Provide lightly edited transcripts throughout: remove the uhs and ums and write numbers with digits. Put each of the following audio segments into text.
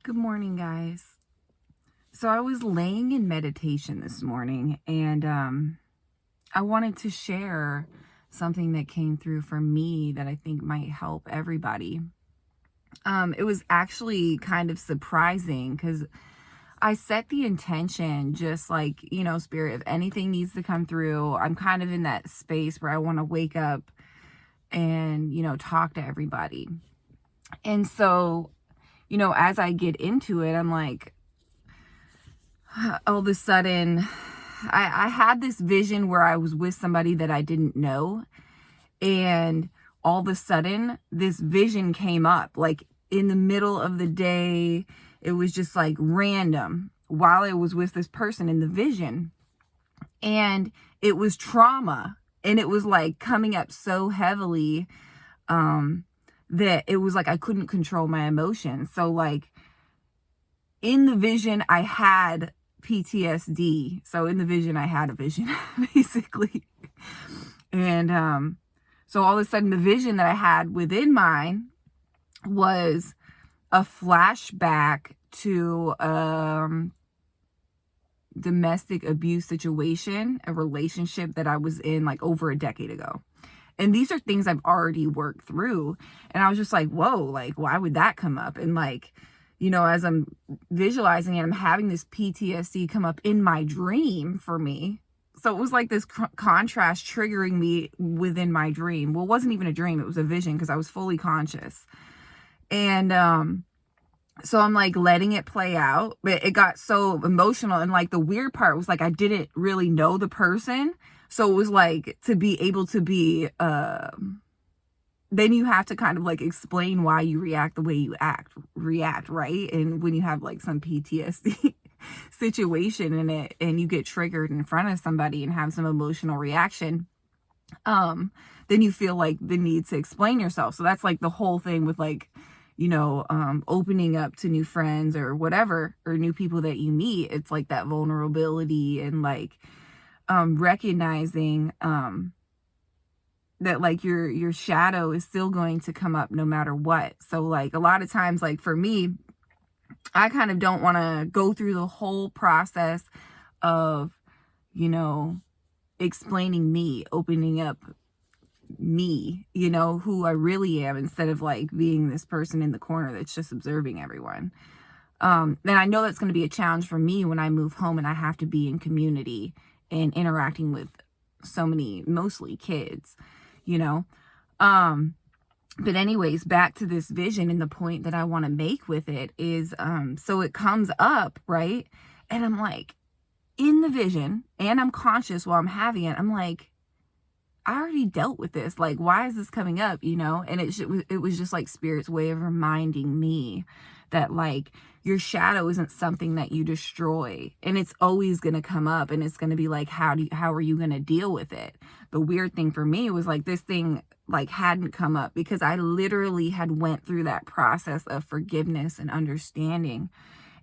Good morning, guys. So I was laying in meditation this morning and I wanted to share something that came through for me that I think might help everybody. It was actually kind of surprising because I set the intention just like, Spirit, if anything needs to come through, I'm kind of in that space where I want to wake up and, talk to everybody. And so, as I get into it, I'm like, all of a sudden, I had this vision where I was with somebody that I didn't know. And all of a sudden, this vision came up like in the middle of the day. It was just like random while I was with this person in the vision. And it was trauma. And it was like coming up so heavily that it was like I couldn't control my emotions. So like in the vision, I had PTSD. So in the vision, I had a vision, basically. And so all of a sudden, the vision that I had within mine was a flashback to domestic abuse situation, a relationship that I was in like over a decade ago. And these are things I've already worked through. And I was just like, whoa, like, why would that come up? And like, as I'm visualizing it, I'm having this PTSD come up in my dream for me. So it was like this contrast triggering me within my dream. Well, it wasn't even a dream. It was a vision because I was fully conscious. And so I'm like letting it play out. But it got so emotional. And like the weird part was like I didn't really know the person. So it was like to be able to be then you have to kind of like explain why you react the way you react, right? And when you have like some PTSD situation in it and you get triggered in front of somebody and have some emotional reaction, then you feel like the need to explain yourself. So that's like the whole thing with like, opening up to new friends or whatever, or new people that you meet. It's like that vulnerability and like recognizing that like your shadow is still going to come up no matter what. So like a lot of times, like for me, I kind of don't want to go through the whole process of, explaining me, opening up me, who I really am, instead of like being this person in the corner that's just observing everyone. And I know that's going to be a challenge for me when I move home and I have to be in community and interacting with so many, mostly kids, but anyways, back to this vision, and the point that I want to make with it is, so it comes up, right? And I'm like in the vision and I'm conscious while I'm having it. I'm like, I already dealt with this. Like, why is this coming up? And it was just like Spirit's way of reminding me that like your shadow isn't something that you destroy, and it's always going to come up, and it's going to be like, how are you going to deal with it? The weird thing for me was like this thing like hadn't come up because I literally had went through that process of forgiveness and understanding.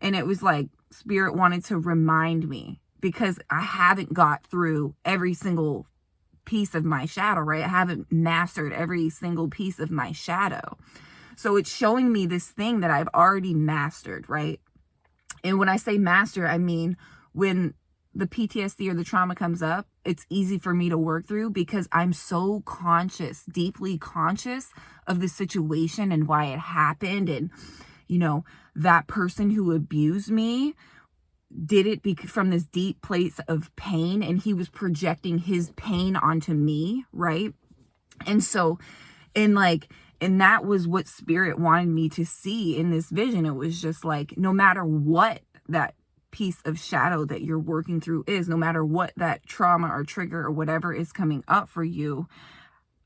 And it was like Spirit wanted to remind me because I haven't got through every single piece of my shadow, right? I haven't mastered every single piece of my shadow. So it's showing me this thing that I've already mastered, right? And when I say master, I mean when the PTSD or the trauma comes up, it's easy for me to work through because I'm so conscious, deeply conscious of the situation and why it happened. And, that person who abused me did it from this deep place of pain, and he was projecting his pain onto me, right? And so, and that was what Spirit wanted me to see in this vision. It was just like, no matter what that piece of shadow that you're working through is, no matter what that trauma or trigger or whatever is coming up for you,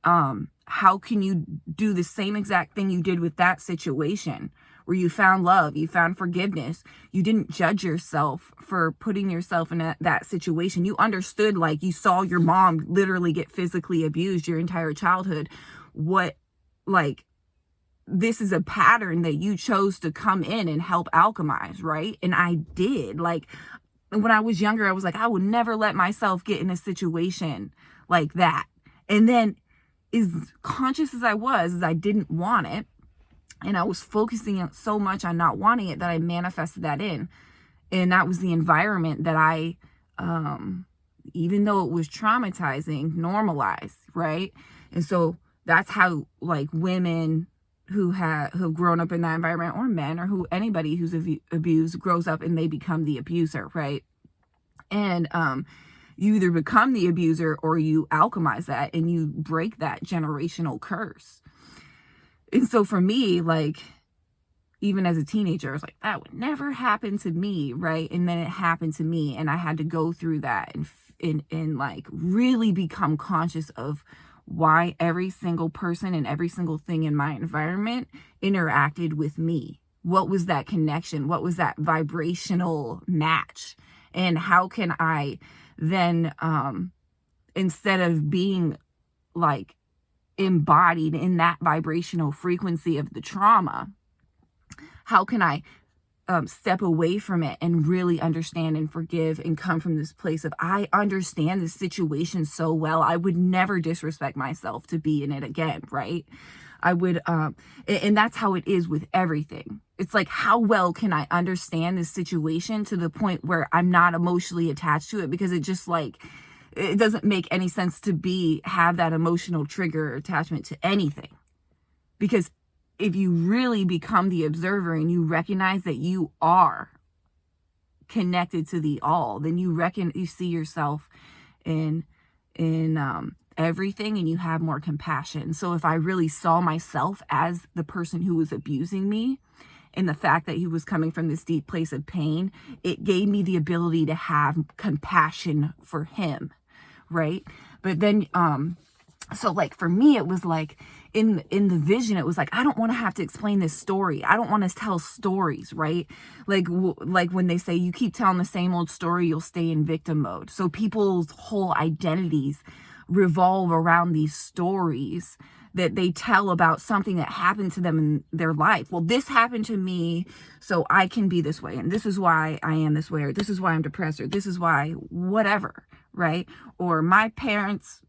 how can you do the same exact thing you did with that situation where you found love, you found forgiveness, you didn't judge yourself for putting yourself in that situation. You understood, like you saw your mom literally get physically abused your entire childhood. This is a pattern that you chose to come in and help alchemize, right? And I did. Like when I was younger, I was like, I would never let myself get in a situation like that. And then as conscious as I was, as I didn't want it, And I was focusing so much on not wanting it that I manifested that in. And that was the environment that I, even though it was traumatizing, normalized, right? And so that's how, like, women who've grown up in that environment, or men, or anybody who's abused grows up and they become the abuser, right? And you either become the abuser or you alchemize that and you break that generational curse. And so for me, like, even as a teenager, I was like, that would never happen to me, right? And then it happened to me, and I had to go through that and like really become conscious of why every single person and every single thing in my environment interacted with me. What was that connection? What was that vibrational match? And how can I then, instead of being like embodied in that vibrational frequency of the trauma, how can I step away from it and really understand and forgive and come from this place of, I understand this situation so well, I would never disrespect myself to be in it again, right? I would, and that's how it is with everything. It's like, how well can I understand this situation to the point where I'm not emotionally attached to it, because it just like, it doesn't make any sense to have that emotional trigger or attachment to anything. Because if you really become the observer and you recognize that you are connected to the all, then you see yourself in everything, and you have more compassion. So if I really saw myself as the person who was abusing me, and the fact that he was coming from this deep place of pain, it gave me the ability to have compassion for him, right? But then so like for me, it was like in the vision, it was like, I don't want to have to explain this story. I don't want to tell stories, right? Like when they say you keep telling the same old story, you'll stay in victim mode. So people's whole identities revolve around these stories that they tell about something that happened to them in their life. Well, this happened to me, so I can be this way, and this is why I am this way, or this is why I'm depressed, or this is why whatever, right? Or my parents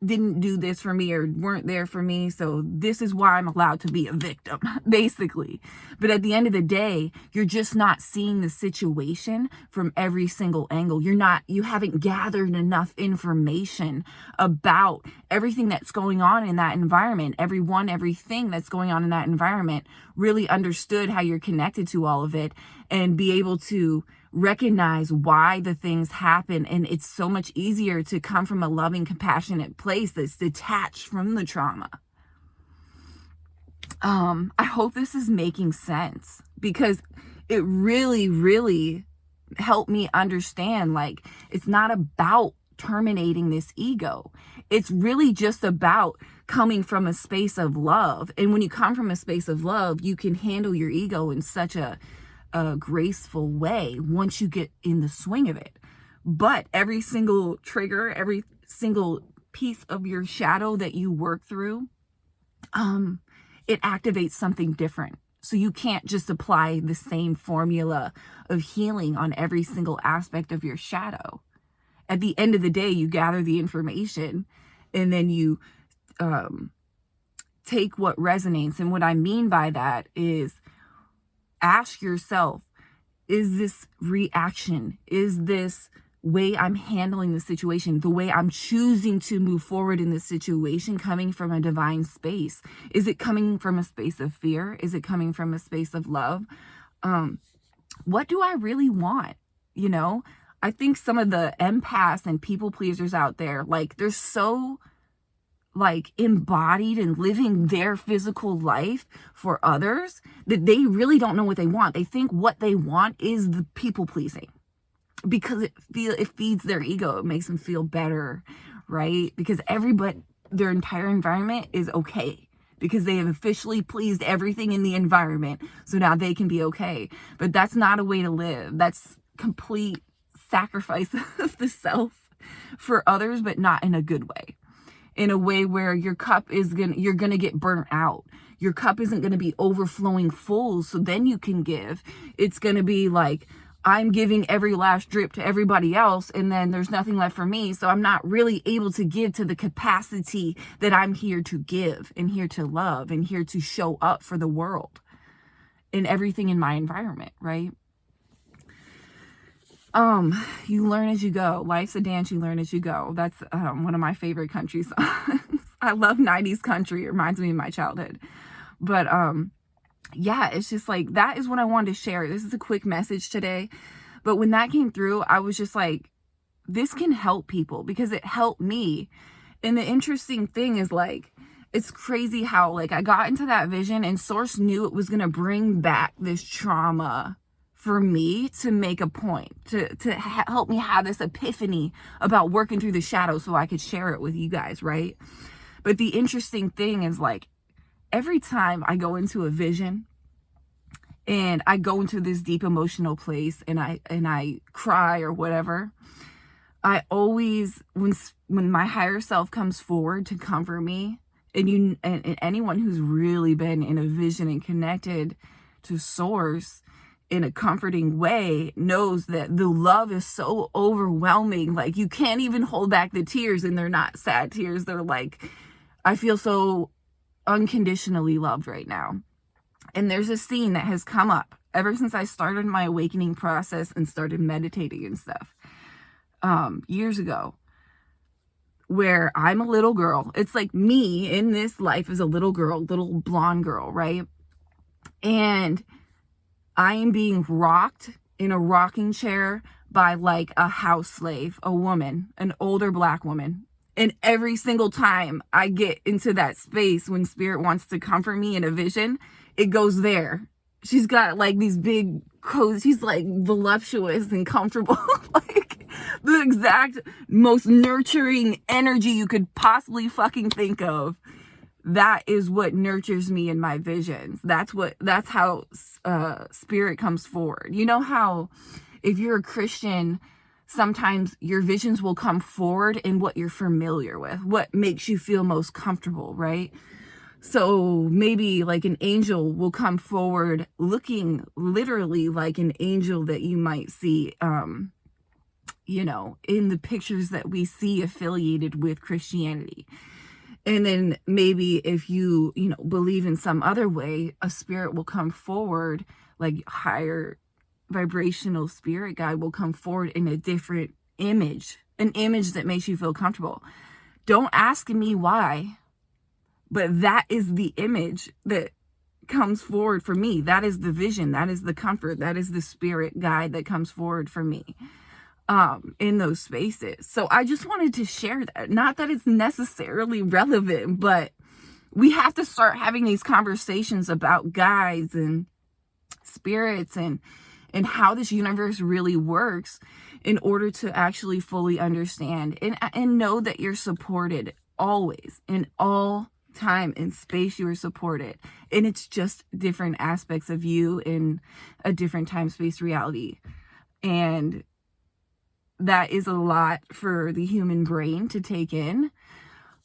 didn't do this for me or weren't there for me, so this is why I'm allowed to be a victim, basically. But at the end of the day, you're just not seeing the situation from every single angle. You haven't gathered enough information about everything that's going on in that environment, everything that's going on in that environment, really understood how you're connected to all of it, and be able to recognize why the things happen. And it's so much easier to come from a loving, compassionate place that's detached from the trauma. I hope this is making sense, because it really, really helped me understand, like, it's not about terminating this ego. It's really just about coming from a space of love. And when you come from a space of love, you can handle your ego in such a graceful way once you get in the swing of it. But every single trigger, every single piece of your shadow that you work through, it activates something different. So you can't just apply the same formula of healing on every single aspect of your shadow. At the end of the day, you gather the information, and then you take what resonates. And what I mean by that is, ask yourself, is this reaction, is this way I'm handling the situation, the way I'm choosing to move forward in this situation, coming from a divine space? Is it coming from a space of fear? Is it coming from a space of love? What do I really want? You know, I think some of the empaths and people pleasers out there, like, they're so like embodied and living their physical life for others that they really don't know what they want. They think what they want is the people pleasing, because it feeds their ego. It makes them feel better, right? Because their entire environment is okay, because they have officially pleased everything in the environment. So now they can be okay. But that's not a way to live. That's complete sacrifice of the self for others, but not in a good way. In a way where you're gonna get burnt out. Your cup isn't gonna be overflowing full, so then you can give. It's gonna be like, I'm giving every last drip to everybody else, and then there's nothing left for me. So I'm not really able to give to the capacity that I'm here to give and here to love and here to show up for the world and everything in my environment, right? You learn as you go. Life's a dance, you learn as you go. That's one of my favorite country songs. I love 90s country. It reminds me of my childhood. But yeah, it's just like, that is what I wanted to share. This is a quick message today. But when that came through, I was just like, this can help people because it helped me. And the interesting thing is, like, it's crazy how, like, I got into that vision and Source knew it was going to bring back this trauma for me to make a point, to help me have this epiphany about working through the shadows so I could share it with you guys, right? But the interesting thing is, like, every time I go into a vision and I go into this deep emotional place and I cry or whatever, I always, when my higher self comes forward to comfort me, and anyone who's really been in a vision and connected to Source in a comforting way knows that the love is so overwhelming. Like, you can't even hold back the tears, and they're not sad tears. They're like, I feel so unconditionally loved right now. And there's a scene that has come up ever since I started my awakening process and started meditating and stuff years ago, where I'm a little girl. It's like me in this life as a little girl, little blonde girl, right? And I am being rocked in a rocking chair by like a house slave, a woman, an older Black woman. And every single time I get into that space when Spirit wants to comfort me in a vision, it goes there. She's got like these big coats. She's like voluptuous and comfortable. Like the exact most nurturing energy you could possibly fucking think of. That is what nurtures me in my visions. That's how Spirit comes forward. You know how if you're a Christian, sometimes your visions will come forward in what you're familiar with, what makes you feel most comfortable, right? So maybe like an angel will come forward looking literally like an angel that you might see, you know, in the pictures that we see affiliated with Christianity. And then maybe if you know, believe in some other way, a spirit will come forward, like higher vibrational spirit guide will come forward in a different image, an image that makes you feel comfortable. Don't ask me why, but that is the image that comes forward for me. That is the vision. That is the comfort. That is the spirit guide that comes forward for me in those spaces. So I just wanted to share that. Not that it's necessarily relevant, but we have to start having these conversations about guides and spirits and how this universe really works in order to actually fully understand and know that you're supported always, in all time and space. You are supported, and it's just different aspects of you in a different time space reality. And that is a lot for the human brain to take in,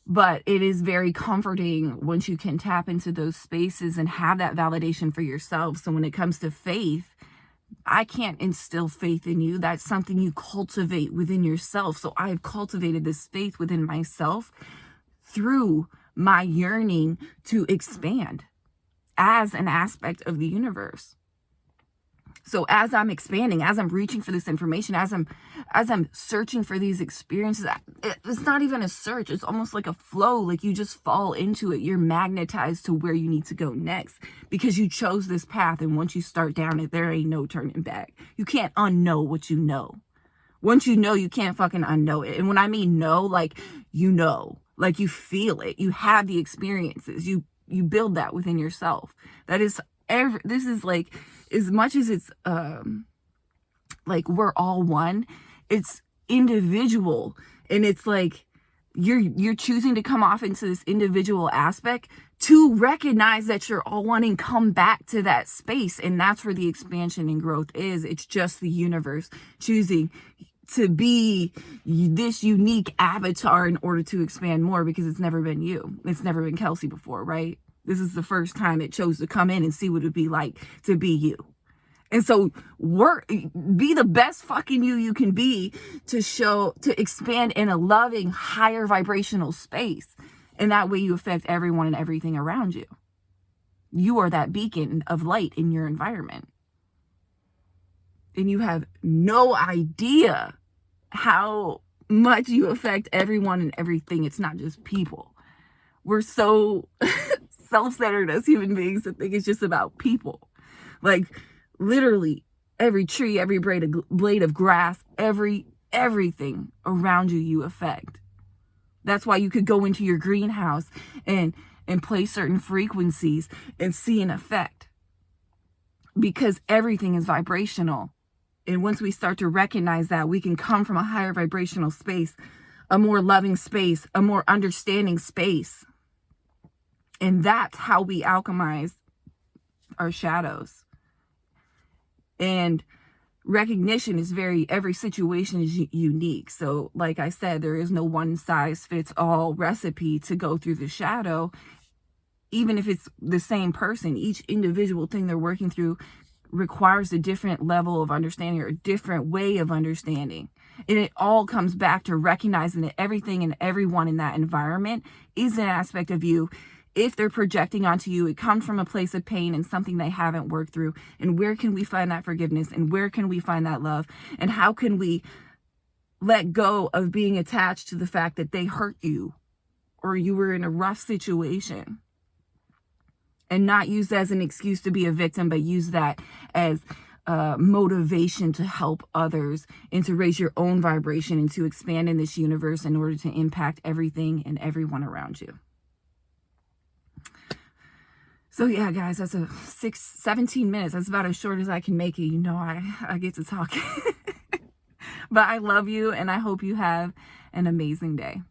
but it is very comforting once you can tap into those spaces and have that validation for yourself. So when it comes to faith, I can't instill faith in you. That's something you cultivate within yourself. So I've cultivated this faith within myself through my yearning to expand as an aspect of the universe. So as I'm expanding, as I'm reaching for this information, as I'm searching for these experiences, it's not even a search. It's almost like a flow. Like you just fall into it. You're magnetized to where you need to go next because you chose this path. And once you start down it, there ain't no turning back. You can't unknow what you know. Once you know, you can't fucking unknow it. And when I mean know, like, you know, like you feel it. You have the experiences. You build that within yourself. That is this is like, as much as it's like we're all one, it's individual, and it's like you're choosing to come off into this individual aspect to recognize that you're all one and come back to that space. And that's where the expansion and growth is. It's just the universe choosing to be this unique avatar in order to expand more, because it's never been you. It's never been Kelsey before, right? This is the first time it chose to come in and see what it'd be like to be you. And so be the best fucking you can be to expand in a loving, higher vibrational space. And that way you affect everyone and everything around you. You are that beacon of light in your environment. And you have no idea how much you affect everyone and everything. It's not just people. We're so self-centered as human beings to think it's just about people. Like, literally every tree, every blade of grass, everything around you affect. That's why you could go into your greenhouse and play certain frequencies and see an effect, because everything is vibrational. And once we start to recognize that, we can come from a higher vibrational space, a more loving space, a more understanding space. And that's how we alchemize our shadows. And recognition is every situation is unique. So like I said, there is no one size fits all recipe to go through the shadow. Even if it's the same person, each individual thing they're working through requires a different level of understanding or a different way of understanding. And it all comes back to recognizing that everything and everyone in that environment is an aspect of you. If they're projecting onto you, it comes from a place of pain and something they haven't worked through. And where can we find that forgiveness? And where can we find that love? And how can we let go of being attached to the fact that they hurt you or you were in a rough situation? And not use that as an excuse to be a victim, but use that as motivation to help others and to raise your own vibration and to expand in this universe in order to impact everything and everyone around you. So yeah, guys, that's 17 minutes. That's about as short as I can make it. You know, I get to talk. But I love you, and I hope you have an amazing day.